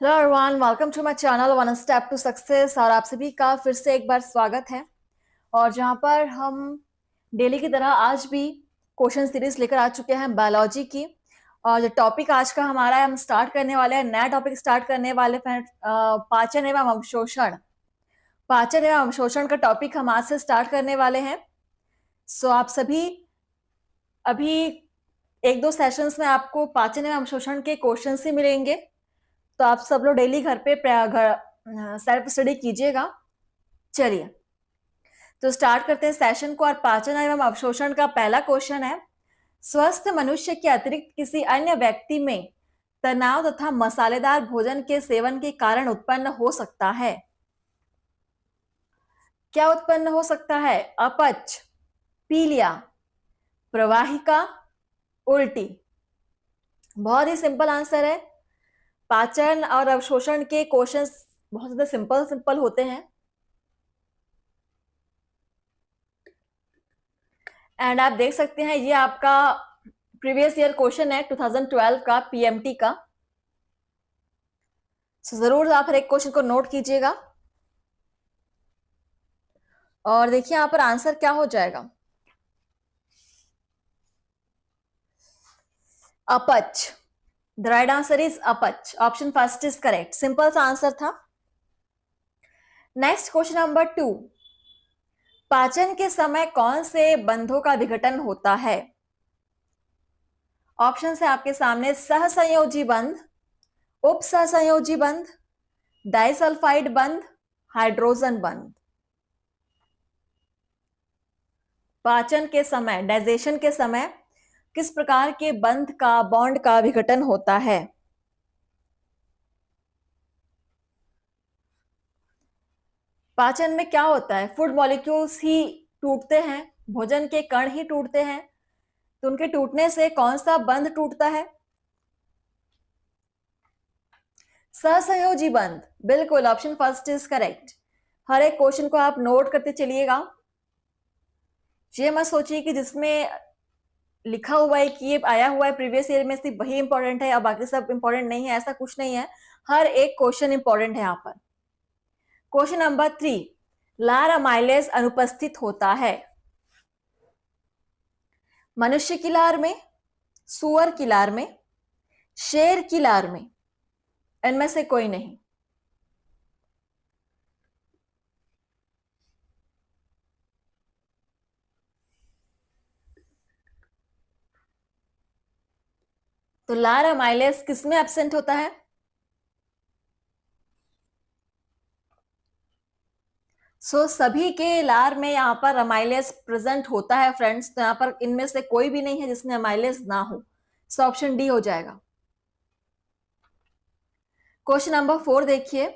Hello everyone, welcome to my channel one step to success. और आप सभी का फिर से एक बार स्वागत है। और जहां पर हम डेली की तरह आज भी क्वेश्चन सीरीज लेकर आ चुके हैं बायोलॉजी की। और जो टॉपिक आज का हमारा है, हम स्टार्ट करने वाले हैं, नया टॉपिक स्टार्ट करने वाले हैं, पाचन एवं अवशोषण। पाचन एवं अवशोषण का टॉपिक हम आज से स्टार्ट करने वाले हैं। सो आप सभी अभी एक दो सेशंस में आपको पाचन एवं अवशोषण के क्वेश्चन ही मिलेंगे। तो आप सब लोग डेली घर पे सेल्फ स्टडी कीजिएगा। चलिए तो स्टार्ट करते हैं सेशन को। और पाचन एवं अवशोषण का पहला क्वेश्चन है, स्वस्थ मनुष्य के अतिरिक्त किसी अन्य व्यक्ति में तनाव तथा मसालेदार भोजन के सेवन के कारण उत्पन्न हो सकता है। क्या उत्पन्न हो सकता है? अपच, पीलिया, प्रवाहिका, उल्टी। बहुत ही सिंपल आंसर है। पाचन और अवशोषण के क्वेश्चंस बहुत ज्यादा सिंपल सिंपल होते हैं। एंड आप देख सकते हैं ये आपका प्रीवियस ईयर क्वेश्चन है 2012 का पीएमटी का। जरूर आप हर एक क्वेश्चन को नोट कीजिएगा। और देखिए यहां पर आंसर क्या हो जाएगा। अपच। द राइट आंसर इज अपच। Option first is correct. Simple सा आंसर था। नेक्स्ट क्वेश्चन नंबर 2, पाचन के समय कौन से बंधों का विघटन होता है? ऑप्शन है आपके सामने, सहसंयोजी बंध, उपसहसंयोजी बंध, डाइसल्फाइड बंध, हाइड्रोजन बंध। पाचन के समय, डाइजेशन के समय किस प्रकार के बंध का, बॉन्ड का विघटन होता है? पाचन में क्या होता है? फूड मॉलिक्यूल्स ही टूटते हैं, भोजन के कण ही टूटते हैं। तो उनके टूटने से कौन सा बंध टूटता है? सहसंयोजी बंध। बिल्कुल, ऑप्शन फर्स्ट इज करेक्ट। हर एक क्वेश्चन को आप नोट करते चलिएगा। ये मत सोचिए कि जिसमें लिखा हुआ है कि ये आया हुआ है प्रीवियस ईयर में सिर्फ वही इंपॉर्टेंट है और बाकी सब इंपॉर्टेंट नहीं है, ऐसा कुछ नहीं है। हर एक क्वेश्चन इंपॉर्टेंट है यहाँ पर। क्वेश्चन नंबर 3, लार अमाइलेज अनुपस्थित होता है मनुष्य की लार में, सुअर की लार में, शेर की लार में? इनमें से कोई नहीं। तो लार अमाइलेज किसमें एब्सेंट होता है? सभी के लार में यहाँ पर अमाइलेज प्रेजेंट होता है फ्रेंड्स। तो यहाँ पर इनमें से कोई भी नहीं है जिसमें अमाइलेज ना हो। सो ऑप्शन डी हो जाएगा। क्वेश्चन नंबर 4 देखिए,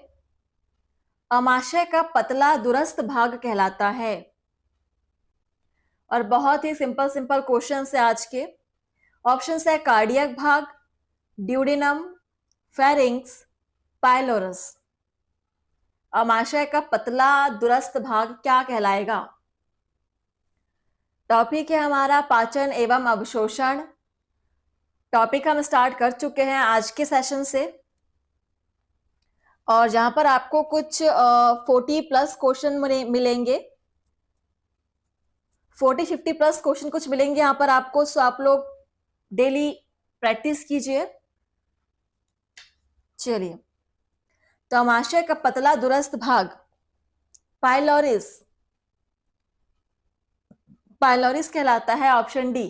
अमाशय का पतला दुरस्त भाग कहलाता है। और बहुत ही सिंपल सिंपल क्वेश्चन है आज के। ऑप्शन है कार्डियक भाग, ड्यूडिनम, फेरिंग्स, पाइलोरस। अमाशय का पतला दुरस्त भाग क्या कहलाएगा? टॉपिक है हमारा पाचन एवं अवशोषण। टॉपिक हम स्टार्ट कर चुके हैं आज के सेशन से। और जहां पर आपको कुछ 40 प्लस क्वेश्चन मिलेंगे, 40-50 प्लस क्वेश्चन कुछ मिलेंगे यहाँ पर आपको। सो आप लोग डेली प्रैक्टिस कीजिए। चलिए, तो अमाशय का पतला दुरस्त भाग पाइलोरिस, पाइलोरिस कहलाता है। Option D.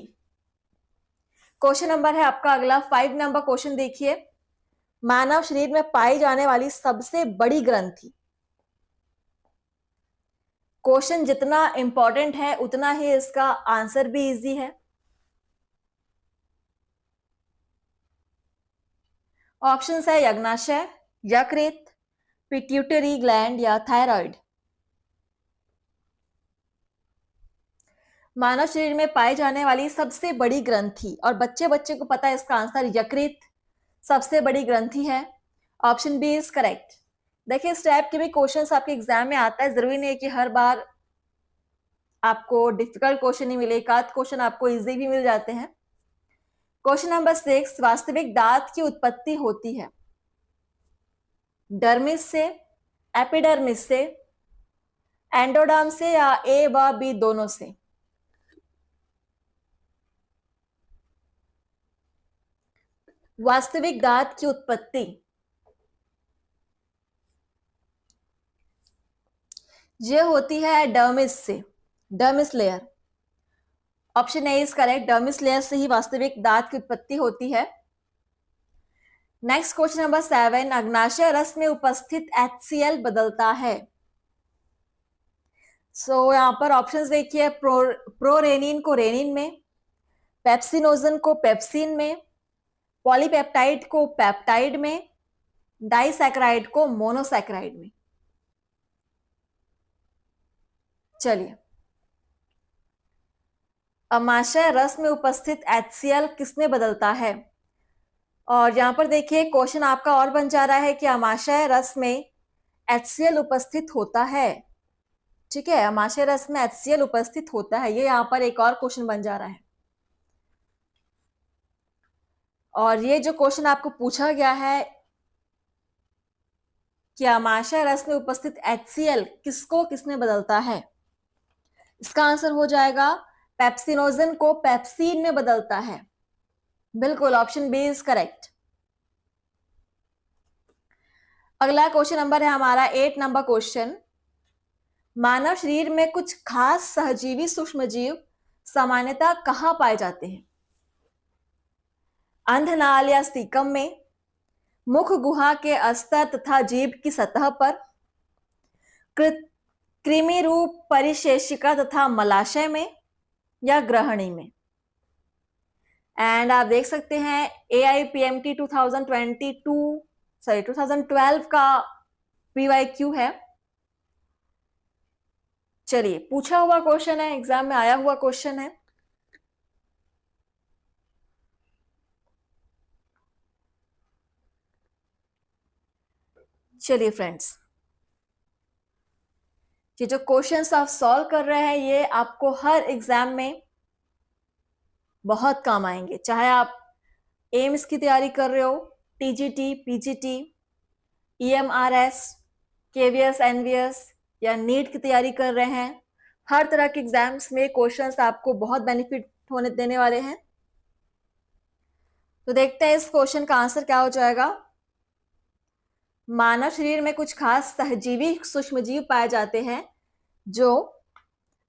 क्वेश्चन नंबर है आपका अगला 5 नंबर क्वेश्चन देखिए, मानव शरीर में पाई जाने वाली सबसे बड़ी ग्रंथि। क्वेश्चन जितना इंपॉर्टेंट है उतना ही इसका आंसर भी इजी है। ऑप्शन है यज्ञाशय, यकृत, पिट्यूटरी ग्लैंड या थायराइड। मानव शरीर में पाई जाने वाली सबसे बड़ी ग्रंथि, और बच्चे बच्चे को पता है इसका आंसर, यकृत सबसे बड़ी ग्रंथि है। Option B is correct. देखिए इस टाइप के भी क्वेश्चंस आपके एग्जाम में आता है। जरूरी नहीं है कि हर बार आपको डिफिकल्ट क्वेश्चन ही मिले, एक आध क्वेश्चन आपको इजी भी मिल जाते हैं। क्वेश्चन नंबर 6, वास्तविक दांत की उत्पत्ति होती है। डर्मिस से, एपिडर्मिस से, एंडोडर्म से, या ए व बी दोनों से? वास्तविक दांत की उत्पत्ति ये होती है डर्मिस से, dermis layer. Option A is correct, dermis layer से ही वास्तविक दांत की उत्पत्ति होती है। नेक्स्ट क्वेश्चन नंबर 7, अग्नाशय रस में उपस्थित HCl बदलता है। यहां पर ऑप्शंस देखिए, प्रोरेनिन को रेनिन में, पेप्सिनोजन को पेप्सिन में, पॉलीपेप्टाइड को पेप्टाइड में, डाइसैकेराइड को मोनोसैकेराइड में। चलिए, अमाशय रस में उपस्थित HCl किसमें बदलता है? और यहां पर देखिए क्वेश्चन आपका और बन जा रहा है कि अमाशय रस में HCl उपस्थित होता है। ठीक है, अमाशय रस में HCl उपस्थित होता है, ये यहां पर एक और क्वेश्चन बन जा रहा है। और ये जो क्वेश्चन आपको पूछा गया है कि अमाशय रस में उपस्थित HCl किसको किसमें बदलता है, इसका आंसर हो जाएगा पेप्सिनोजन को पेप्सिन में बदलता है। बिल्कुल, ऑप्शन बी इज करेक्ट। अगला क्वेश्चन नंबर है हमारा 8 नंबर क्वेश्चन, मानव शरीर में कुछ खास सहजीवी सूक्ष्मजीव सामान्यतः कहां पाए जाते हैं? अंधनाल या सीकम में, मुख गुहा के अस्तर तथा जीभ की सतह पर, कृमि रूप परिशेषिका तथा मलाशय में, या ग्रहणी में? एंड आप देख सकते हैं AIPMT 2012 का PYQ है। चलिए, पूछा हुआ क्वेश्चन है, एग्जाम में आया हुआ क्वेश्चन है। चलिए फ्रेंड्स, ये जो क्वेश्चंस आप सॉल्व कर रहे हैं ये आपको हर एग्जाम में बहुत काम आएंगे, चाहे आप एम्स की तैयारी कर रहे हो, TGT, PGT, EMRS, KVS, NVS या नीट की तैयारी कर रहे हैं, हर तरह के एग्जाम्स में क्वेश्चंस आपको बहुत बेनिफिट होने देने वाले हैं। तो देखते हैं इस क्वेश्चन का आंसर क्या हो जाएगा। मानव शरीर में कुछ खास सहजीवी सूक्ष्मजीव पाए जाते हैं जो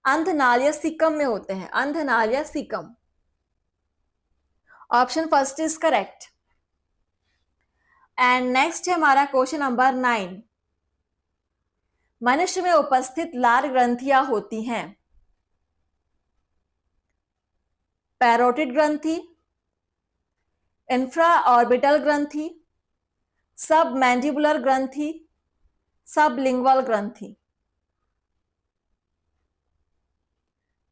अंधनाल या सीकम में होते हैं, अंधनाल या caecum. Option first is correct. And next है हमारा क्वेश्चन नंबर 9, मनुष्य में उपस्थित लार ग्रंथियां होती हैं पैरोटिड ग्रंथि, इंफ्रा ऑर्बिटल ग्रंथि, सब मैंडिबुलर ग्रंथि, सबलिंगुअल ग्रंथि।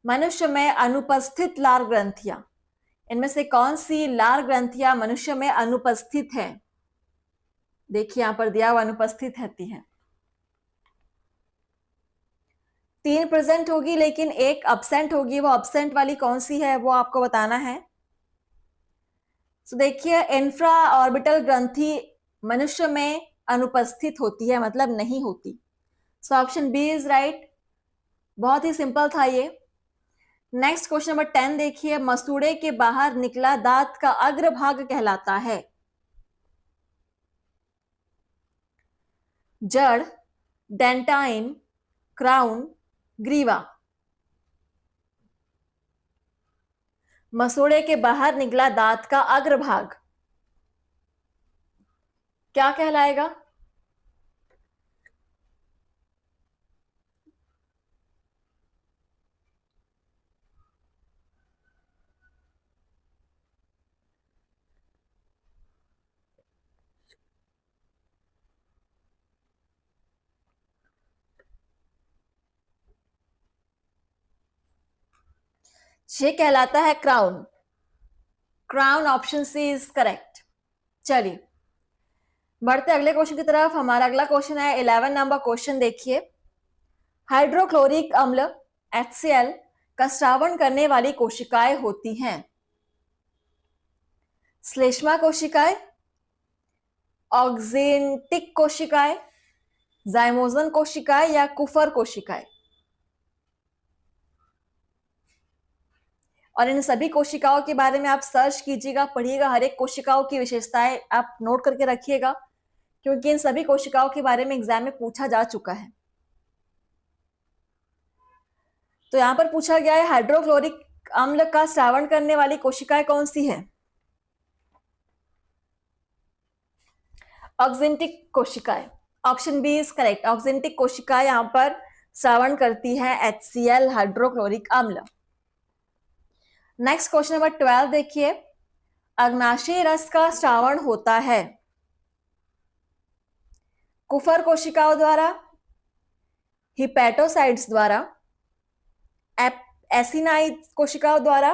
मनुष्य में अनुपस्थित लार ग्रंथियां, इनमें से कौन सी लार ग्रंथियां मनुष्य में अनुपस्थित है? देखिए यहां पर दिया हुआ अनुपस्थित रहती है। 3 प्रेजेंट होगी लेकिन एक अब्सेंट होगी, वो अब्सेंट वाली कौन सी है वो आपको बताना है। तो देखिए, इंफ्रा ऑर्बिटल ग्रंथि मनुष्य में अनुपस्थित होती है, मतलब नहीं होती। So option B is right. बहुत ही सिंपल था ये। नेक्स्ट क्वेश्चन नंबर 10 देखिए, मसूड़े के बाहर निकला दांत का अग्रभाग कहलाता है जड़, डेंटाइन, क्राउन, ग्रीवा। मसूड़े के बाहर निकला दांत का अग्रभाग क्या कहलाएगा? ये कहलाता है crown. Crown, option C is correct. चलिए बढ़ते अगले क्वेश्चन की तरफ। हमारा अगला क्वेश्चन है 11 नंबर क्वेश्चन। देखिए, हाइड्रोक्लोरिक अम्ल HCl का स्रावण करने वाली कोशिकाएं होती हैं श्लेष्मा कोशिकाएं, ऑक्जेंटिक कोशिकाएं, जाइमोजन कोशिकाएं या कुफर कोशिकाएं। और इन सभी कोशिकाओं के बारे में आप सर्च कीजिएगा, पढ़िएगा, हर एक कोशिकाओं की विशेषताएं आप नोट करके रखिएगा, क्योंकि इन सभी कोशिकाओं के बारे में एग्जाम में पूछा जा चुका है। तो यहां पर पूछा गया है हाइड्रोक्लोरिक अम्ल का स्रावण करने वाली कोशिकाएं कौन सी है? ऑक्जेंटिक कोशिकाएं, option B is correct. Oxyntic कोशिकाएं यहां पर स्रावण करती है HCl हाइड्रोक्लोरिक अम्ल। नेक्स्ट क्वेश्चन नंबर 12 देखिए, अग्नाशयी रस का स्रावण होता है कुफर कोशिकाओं द्वारा, हिपैटोसाइट्स द्वारा, एसिनाइड कोशिकाओं द्वारा,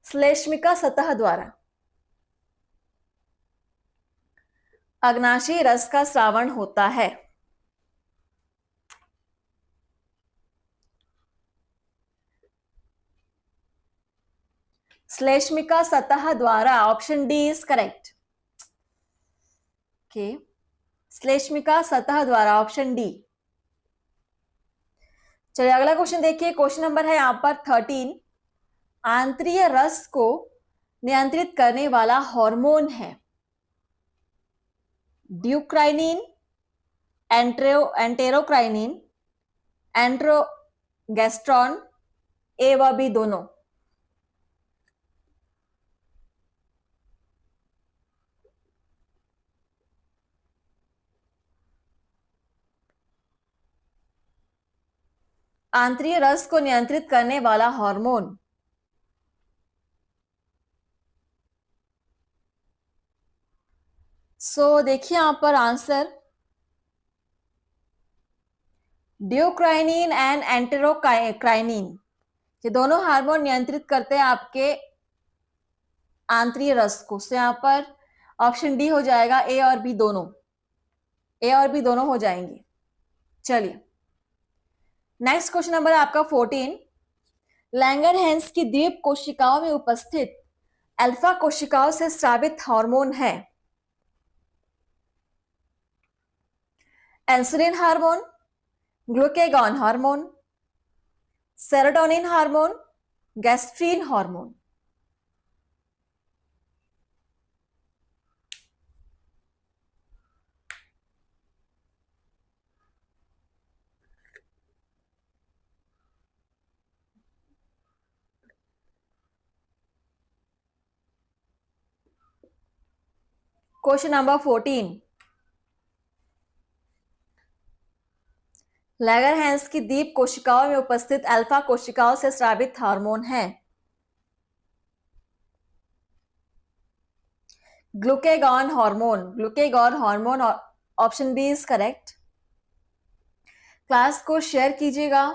श्लेष्मिका सतह द्वारा। अग्नाशयी रस का स्रावण होता है श्लेष्मिका सतह द्वारा। Option D is correct. Okay, श्लेष्मिका सतह द्वारा, ऑप्शन डी। चलिए अगला क्वेश्चन देखिए, क्वेश्चन नंबर है यहां पर 13। आंतरीय रस को नियंत्रित करने वाला हार्मोन है ड्यूक्राइनिन, एंटेरोक्राइनिन, एंट्रोगेस्ट्रॉन, ए व बी दोनों। आंतरीय रस को नियंत्रित करने वाला हार्मोन, सो देखिए यहां पर आंसर ड्यूक्राइनिन एंड एंटेरोक्राइनिन, ये दोनों हार्मोन नियंत्रित करते हैं आपके आंतरीय रस को। सो यहां पर ऑप्शन डी हो जाएगा, ए और बी दोनों, ए और बी दोनों हो जाएंगे। चलिए नेक्स्ट क्वेश्चन नंबर है आपका 14। लैंगरहैंस की द्वीप कोशिकाओं में उपस्थित अल्फा कोशिकाओं से स्रावित हार्मोन है insulin hormone, glucagon hormone, serotonin hormone, gastrin hormone. Question number 14। Langerhans की द्वीप कोशिकाओं में उपस्थित अल्फा कोशिकाओं से स्रावित हार्मोन है glucagon hormone, glucagon hormone, option B is correct. Class को शेयर कीजिएगा।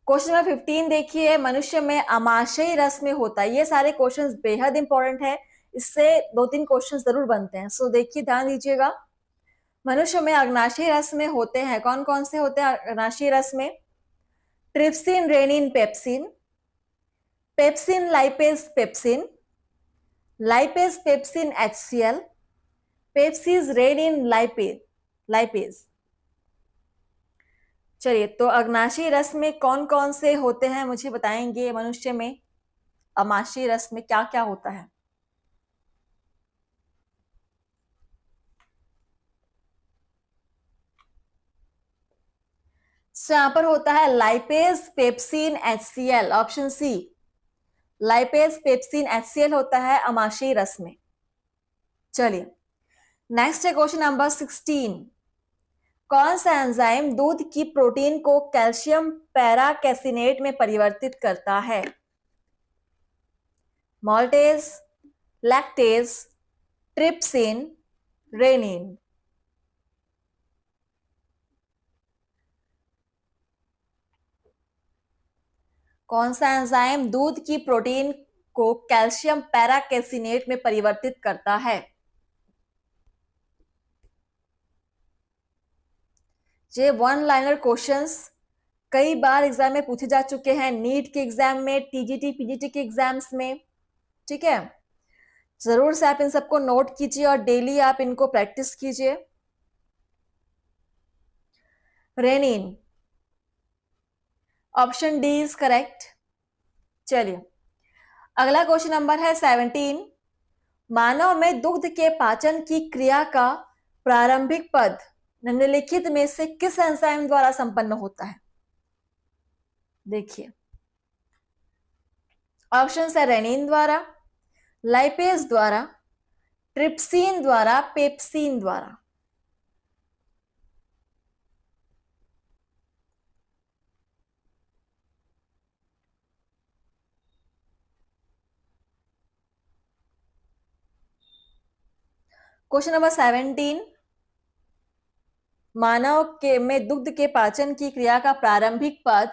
क्वेश्चन नंबर 15 देखिए, मनुष्य में अमाशयी रस में होता है। ये सारे क्वेश्चंस बेहद इंपॉर्टेंट है, इससे 2-3 क्वेश्चन जरूर बनते हैं। सो देखिए ध्यान दीजिएगा, मनुष्य में अग्नाशयी रस में होते हैं, कौन कौन से होते हैं अग्नाशयी रस में? Trypsin, rennin, pepsin, pepsin lipase pepsin, lipase pepsin HCl, pepsin rennin lipase. चलिए तो अग्नाशयी रस में कौन कौन से होते हैं मुझे बताएंगे, मनुष्य में अमाशयी रस में क्या क्या होता है? यहां पर होता है lipase pepsin HCl, option C, lipase pepsin HCl होता है अमाशयी रस में। चलिए नेक्स्ट है क्वेश्चन नंबर 16। कौन सा एंजाइम दूध की प्रोटीन को कैल्शियम पैराकेसिनेट में परिवर्तित करता है? Maltase, lactase, trypsin, rennin. कौन सा एंजाइम दूध की प्रोटीन को कैल्शियम पैराकेसिनेट में परिवर्तित करता है? ये 1 लाइनर क्वेश्चंस कई बार एग्जाम में पूछे जा चुके हैं, नीट के एग्जाम में, TGT PGT के एग्जाम्स में, ठीक है। जरूर से आप इन सबको नोट कीजिए और डेली आप इनको प्रैक्टिस कीजिए। Rennin, option D is correct. चलिए अगला क्वेश्चन नंबर है 17। मानव में दुग्ध के पाचन की क्रिया का प्रारंभिक पद निम्नलिखित में से किस एंजाइम द्वारा संपन्न होता है? देखिए ऑप्शन है रेनिन द्वारा, लाइपेज द्वारा, ट्रिप्सिन द्वारा, पेप्सिन द्वारा। Question number 17। मानव के में दुग्ध के पाचन की क्रिया का प्रारंभिक पद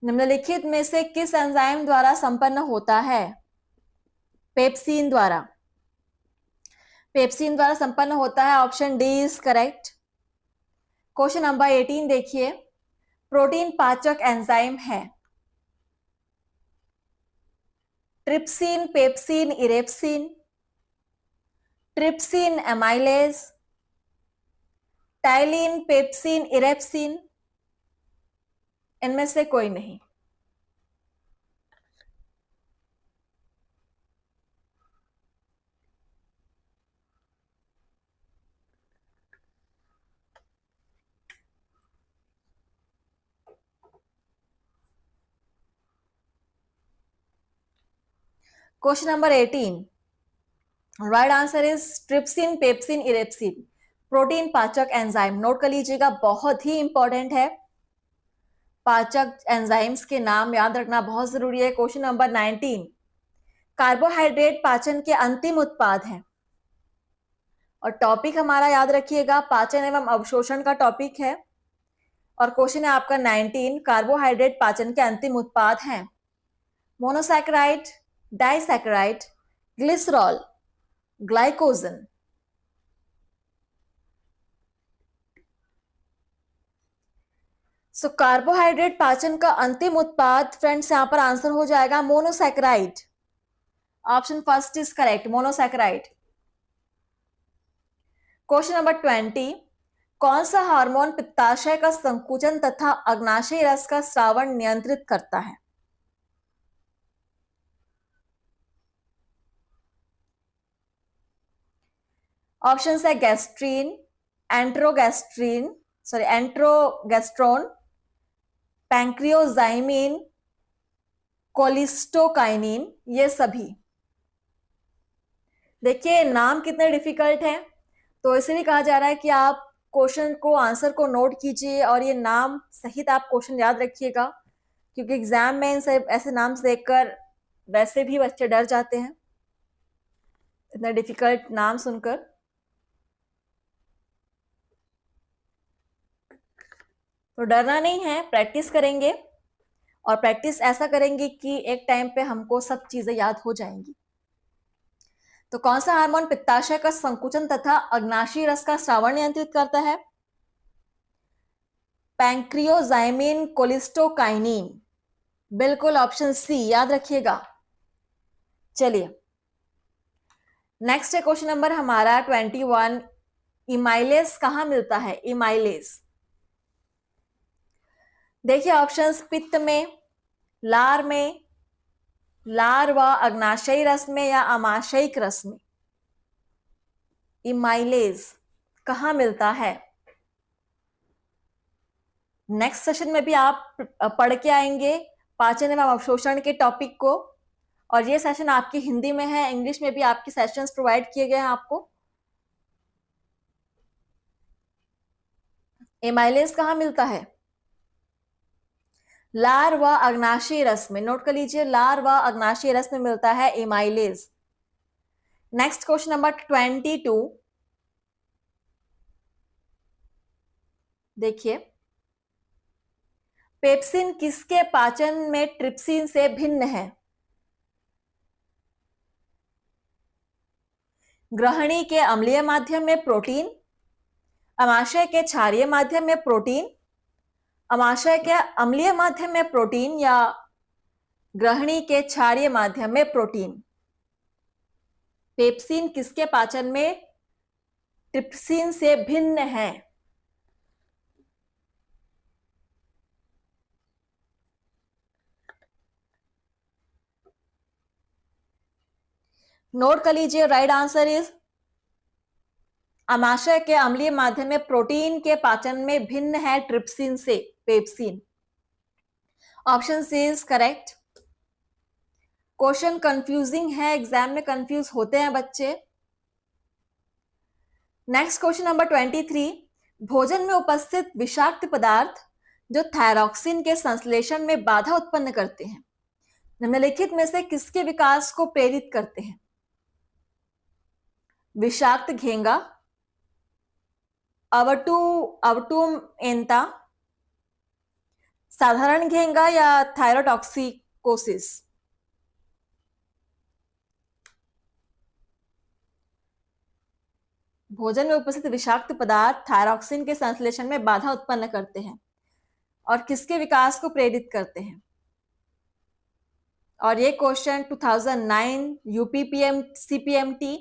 निम्नलिखित में से किस एंजाइम द्वारा संपन्न होता है? पेप्सिन द्वारा। पेप्सिन द्वारा संपन्न होता है, option D is correct. Question number 18 देखिए, प्रोटीन पाचक एंजाइम है trypsin, pepsin, erepsin, trypsin, amylase, ptyalin, pepsin, erepsin, इनमें से कोई नहीं। Question number 18, right answer is trypsin, pepsin, erepsin, protein पाचक एंजाइम। नोट कर लीजिएगा, बहुत ही इंपॉर्टेंट है, पाचक एंजाइम्स के नाम याद रखना बहुत जरूरी है। क्वेश्चन नंबर 19, कार्बोहाइड्रेट पाचन के अंतिम उत्पाद हैं और टॉपिक हमारा याद रखिएगा पाचन एवं अवशोषण का टॉपिक है और क्वेश्चन है आपका 19, कार्बोहाइड्रेट पाचन के अंतिम उत्पाद हैं monosaccharide, disaccharide, glycerol, glycogen. So carbohydrate पाचन का अंतिम उत्पाद फ्रेंड्स यहां पर आंसर हो जाएगा monosaccharide. Option first is correct, monosaccharide. Question number 20, कौन सा हार्मोन पित्ताशय का संकुचन तथा अग्नाशय रस का स्रावण नियंत्रित करता है? ऑप्शन है गैस्ट्रीन, एंट्रोगेस्ट्रोन, पैंक्रियोजाइमिन, कोलिस्टोकाइनिन, ये सभी। देखिए नाम कितने डिफिकल्ट हैं, तो इसलिए कहा जा रहा है कि आप क्वेश्चन को, आंसर को नोट कीजिए और ये नाम सहित आप क्वेश्चन याद रखिएगा, क्योंकि एग्जाम में इन सब ऐसे नाम देखकर वैसे भी बच्चे डर जाते हैं इतना डिफिकल्ट नाम सुनकर। तो डरना नहीं है, प्रैक्टिस करेंगे और प्रैक्टिस ऐसा करेंगे कि एक टाइम पे हमको सब चीजें याद हो जाएंगी। तो कौन सा हार्मोन पित्ताशय का संकुचन तथा अग्नाशय रस का स्रावण नियंत्रित करता है? पैंक्रियोजाइमिन, कोलिस्टोकाइनिन, बिल्कुल ऑप्शन सी याद रखिएगा। चलिए नेक्स्ट है क्वेश्चन नंबर हमारा 21, इमाइलेज कहां मिलता है? इमाइलेज देखिए ऑप्शंस, पित्त में, लार में, लार व अग्नाशयी रस में या आमाशयिक रस में। इमाइलेज कहां मिलता है? नेक्स्ट सेशन में भी आप पढ़ के आएंगे पाचन एवं अवशोषण के टॉपिक को, और ये सेशन आपकी हिंदी में है, इंग्लिश में भी आपके सेशंस प्रोवाइड किए गए हैं आपको। इमाइलेज कहां मिलता है? लार व अग्नाशयी रस में। नोट कर लीजिए, लार व अग्नाशयी रस में मिलता है इमाइलेज। नेक्स्ट क्वेश्चन नंबर 22, देखिए पेप्सिन किसके पाचन में ट्रिप्सिन से भिन्न है? ग्रहणी के अम्लीय माध्यम में प्रोटीन, अमाशय के क्षारीय माध्यम में प्रोटीन, अमाशय के अम्लीय माध्यम में प्रोटीन या ग्रहणी के क्षारीय माध्यम में प्रोटीन। पेप्सिन किसके पाचन में ट्रिप्सिन से भिन्न है? नोट कर लीजिए, राइट आंसर इज अमाशय के अम्लीय माध्यम में प्रोटीन के पाचन में भिन्न है ट्रिप्सिन से pepsin. Option C is correct. Question confusing है, एग्जाम में कंफ्यूज होते हैं बच्चे। नेक्स्ट क्वेश्चन नंबर 23, भोजन में उपस्थित विषाक्त पदार्थ जो थायरॉक्सिन के संश्लेषण में बाधा उत्पन्न करते हैं, निम्नलिखित में से किसके विकास को प्रेरित करते हैं? विषाक्त घेंगा, अवटुम एंता, साधारण घेंगा या थायरोटॉक्सिकोसिस? भोजन में उपस्थित विषाक्त पदार्थ थायरॉक्सिन के संश्लेषण में बाधा उत्पन्न करते हैं और किसके विकास को प्रेरित करते हैं? और ये question 2009 UP CPMT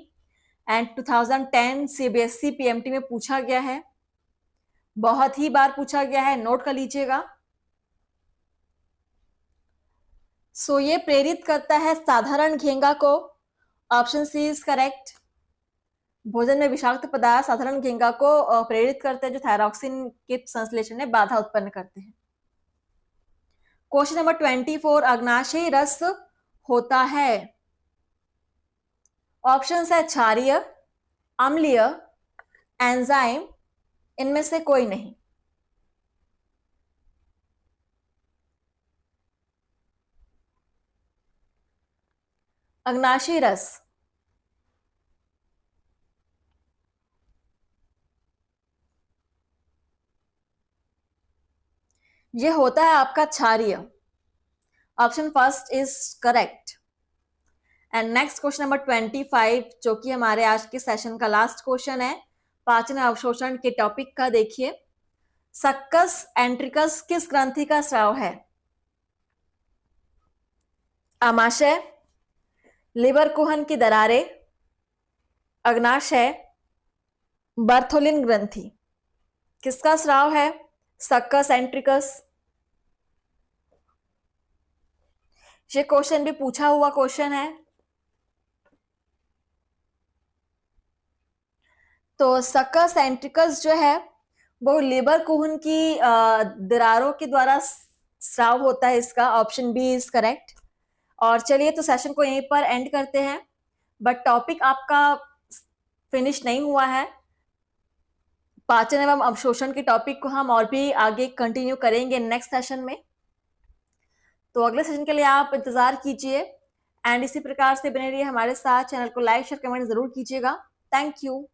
and 2010 CBSE PMT में पूछा गया है, बहुत ही बार पूछा गया है, नोट कर लीजिएगा। सो ये प्रेरित करता है साधारण घेंगा को। Option C is correct. भोजन में विषाक्त पदार्थ साधारण घेंगा को प्रेरित करते हैं जो थायरॉक्सिन के संश्लेषण में बाधा उत्पन्न करते हैं। क्वेश्चन नंबर 24, अग्नाशयी रस होता है। ऑप्शन है क्षारीय, अम्लीय, एंजाइम, इनमें से कोई नहीं। अग्नाशयी रस ये होता है आपका क्षारीय। Option first is correct. And next question number 25, जो कि हमारे आज के सेशन का लास्ट क्वेश्चन है, पाचन अवशोषण के टॉपिक का। देखिए, सक्कस एंट्रिकस किस ग्रंथि का स्राव है? आमाशय, लिवर कुहन की दरारें, अग्नाशय, बर्थोलिन ग्रंथि, किसका स्राव है? Succus entericus. ये क्वेश्चन भी पूछा हुआ क्वेश्चन है। तो सक्कस एंट्रिकस जो है वो लिवर कुहन की दरारों के द्वारा स्राव होता है, इसका ऑप्शन बी इज करेक्ट। और चलिए, तो सेशन को यहीं पर एंड करते हैं, बट टॉपिक आपका फिनिश नहीं हुआ है। पाचन एवं अवशोषण के टॉपिक को हम और भी आगे कंटिन्यू करेंगे नेक्स्ट सेशन में। तो अगले सेशन के लिए आप इंतजार कीजिए एंड इसी प्रकार से बने रहिए हमारे साथ। चैनल को लाइक शेयर कमेंट जरूर कीजिएगा। Thank you.